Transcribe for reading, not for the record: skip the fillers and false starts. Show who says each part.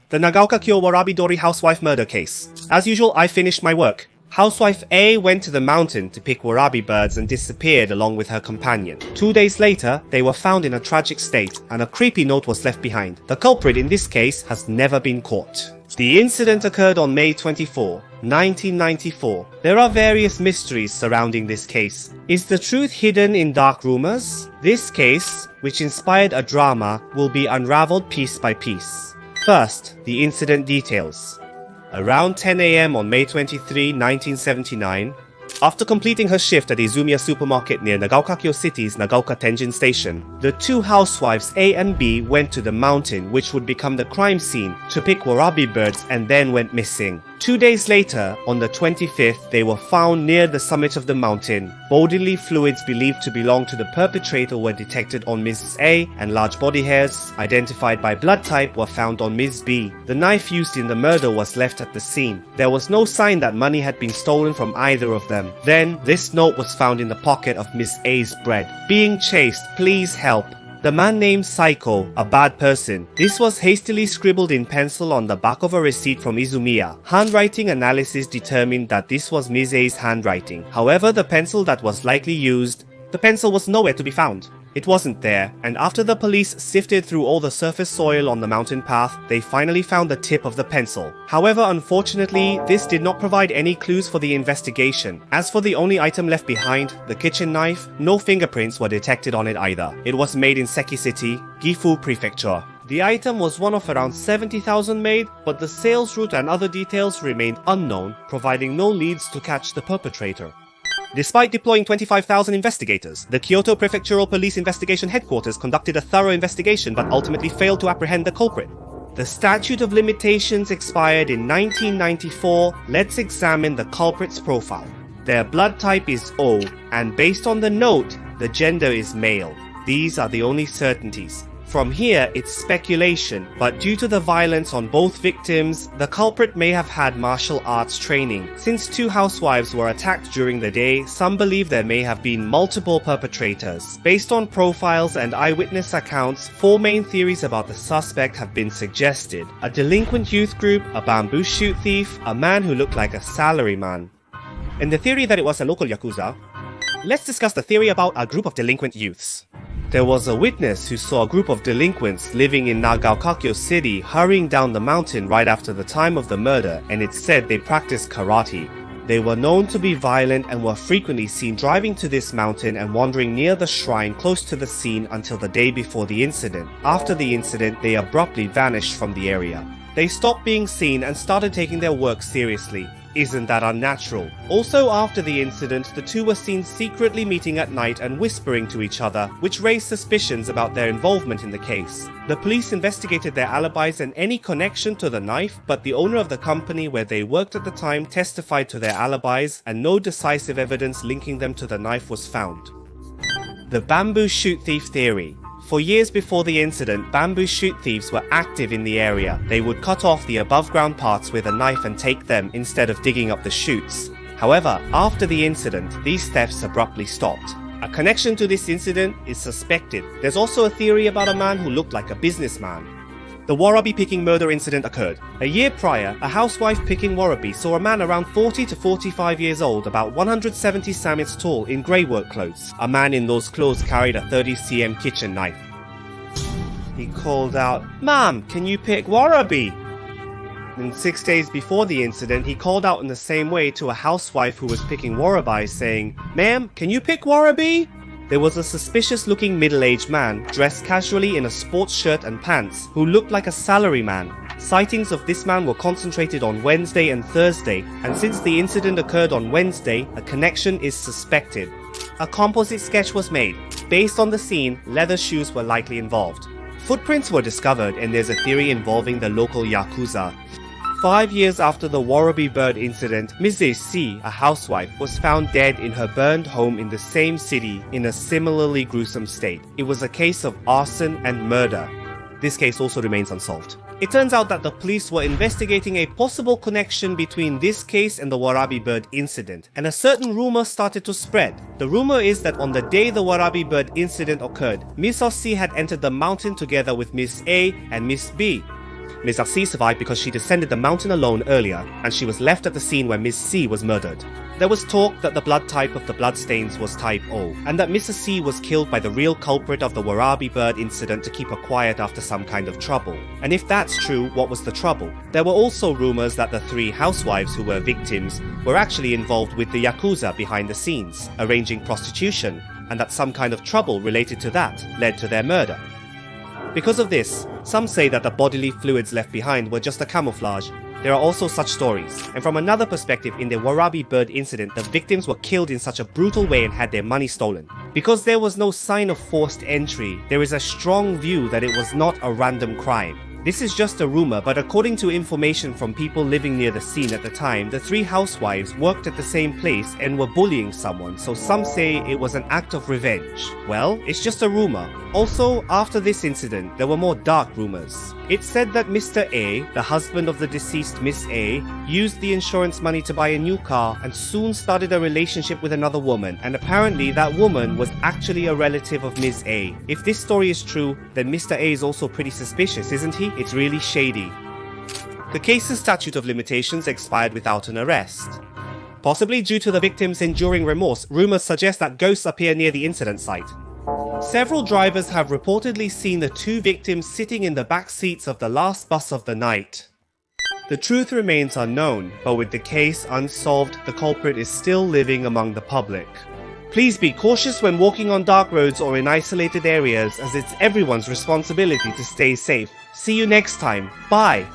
Speaker 1: The Nagaoka-kyo Warabi-dori housewife murder case. As usual, I finished my work. Housewife A went to the mountain to pick warabi birds and disappeared along with her companion. 2 days later, they were found in a tragic state, and a creepy note was left behind. The culprit in this case has never been caught. The incident occurred on May 24, 1994. There are various mysteries surrounding this case. Is the truth hidden in dark rumors? This case, which inspired a drama, will be unraveled piece by piece. First, the incident details. Around 10 AM on May 23, 1979, after completing her shift at Izumiya supermarket near Nagaokakyo City's Nagaoka Tenjin Station, the two housewives A and B went to the mountain, which would become the crime scene, to pick warabi birds and then went missing. 2 days later, on the 25th, they were found near the summit of the mountain. Bodily fluids believed to belong to the perpetrator were detected on Mrs. A, and large body hairs, identified by blood type, were found on Ms. B. The knife used in the murder was left at the scene. There was no sign that money had been stolen from either of them. Then, this note was found in the pocket of Miss A's bread. Being chased, please help. The man named Psycho, a bad person. This was hastily scribbled in pencil on the back of a receipt from Izumiya. Handwriting analysis determined that this was Ms. A's handwriting. However, the pencil that was likely used, the pencil was nowhere to be found. It wasn't there, and after the police sifted through all the surface soil on the mountain path, they finally found the tip of the pencil. However, unfortunately, this did not provide any clues for the investigation. As for the only item left behind, the kitchen knife, no fingerprints were detected on it either. It was made in Seki City, Gifu Prefecture. The item was one of around 70,000 made, but the sales route and other details remained unknown, providing no leads to catch the perpetrator. Despite deploying 25,000 investigators, the Kyoto Prefectural Police Investigation Headquarters conducted a thorough investigation but ultimately failed to apprehend the culprit. The statute of limitations expired in 1994. Let's examine the culprit's profile. Their blood type is O, and based on the note, the gender is male. These are the only certainties. From here, it's speculation, but due to the violence on both victims, the culprit may have had martial arts training. Since two housewives were attacked during the day, some believe there may have been multiple perpetrators. Based on profiles and eyewitness accounts, four main theories about the suspect have been suggested. A delinquent youth group, a bamboo shoot thief, a man who looked like a salaryman. And the theory that it was a local yakuza. Let's discuss the theory about a group of delinquent youths. There was a witness who saw a group of delinquents living in Nagaokakyo City hurrying down the mountain right after the time of the murder, and it said they practiced karate. They were known to be violent and were frequently seen driving to this mountain and wandering near the shrine close to the scene until the day before the incident. After the incident, they abruptly vanished from the area. They stopped being seen and started taking their work seriously. Isn't that unnatural? Also, after the incident, the two were seen secretly meeting at night and whispering to each other, which raised suspicions about their involvement in the case. The police investigated their alibis and any connection to the knife, but the owner of the company where they worked at the time testified to their alibis, and no decisive evidence linking them to the knife was found. The bamboo shoot thief theory. For years before the incident, bamboo shoot thieves were active in the area. They would cut off the above-ground parts with a knife and take them instead of digging up the shoots. However, after the incident, these thefts abruptly stopped. A connection to this incident is suspected. There's also a theory about a man who looked like a businessman. The warabi picking murder incident occurred. A year prior, a housewife picking warabi saw a man around 40 to 45 years old, about 170 samits tall, in grey work clothes. A man in those clothes carried a 30 cm kitchen knife. He called out, "Ma'am, can you pick warabi?" And 6 days before the incident, he called out in the same way to a housewife who was picking warabi, saying, "Ma'am, can you pick warabi?" There was a suspicious-looking middle-aged man, dressed casually in a sports shirt and pants, who looked like a salaryman. Sightings of this man were concentrated on Wednesday and Thursday, and since the incident occurred on Wednesday, a connection is suspected. A composite sketch was made. Based on the scene, leather shoes were likely involved. Footprints were discovered, and there's a theory involving the local yakuza. 5 years after the warabi bird incident, Mrs. C, a housewife, was found dead in her burned home in the same city in a similarly gruesome state. It was a case of arson and murder. This case also remains unsolved. It turns out that the police were investigating a possible connection between this case and the warabi bird incident, and a certain rumor started to spread. The rumor is that on the day the warabi bird incident occurred, Miss C had entered the mountain together with Miss A and Miss B. Ms. C survived because she descended the mountain alone earlier, and she was left at the scene where Ms. C was murdered. There was talk that the blood type of the bloodstains was type O, and that Mrs. C was killed by the real culprit of the Warabi bird incident to keep her quiet after some kind of trouble. And if that's true, what was the trouble? There were also rumors that the 3 housewives who were victims were actually involved with the Yakuza behind the scenes, arranging prostitution, and that some kind of trouble related to that led to their murder. Because of this, some say that the bodily fluids left behind were just a camouflage. There are also such stories, and from another perspective, in the Warabi bird incident, the victims were killed in such a brutal way and had their money stolen. Because there was no sign of forced entry, there is a strong view that it was not a random crime. This is just a rumor, but according to information from people living near the scene at the time, the 3 housewives worked at the same place and were bullying someone, so some say it was an act of revenge. Well, it's just a rumor. Also, after this incident, there were more dark rumors. It's said that Mr. A, the husband of the deceased Miss A, used the insurance money to buy a new car and soon started a relationship with another woman, and apparently that woman was actually a relative of Ms. A. If this story is true, then Mr. A is also pretty suspicious, isn't he? It's really shady. The case's statute of limitations expired without an arrest. Possibly due to the victim's enduring remorse, rumors suggest that ghosts appear near the incident site. Several drivers have reportedly seen the 2 victims sitting in the back seats of the last bus of the night. The truth remains unknown, but with the case unsolved, the culprit is still living among the public. Please be cautious when walking on dark roads or in isolated areas, as it's everyone's responsibility to stay safe. See you next time. Bye!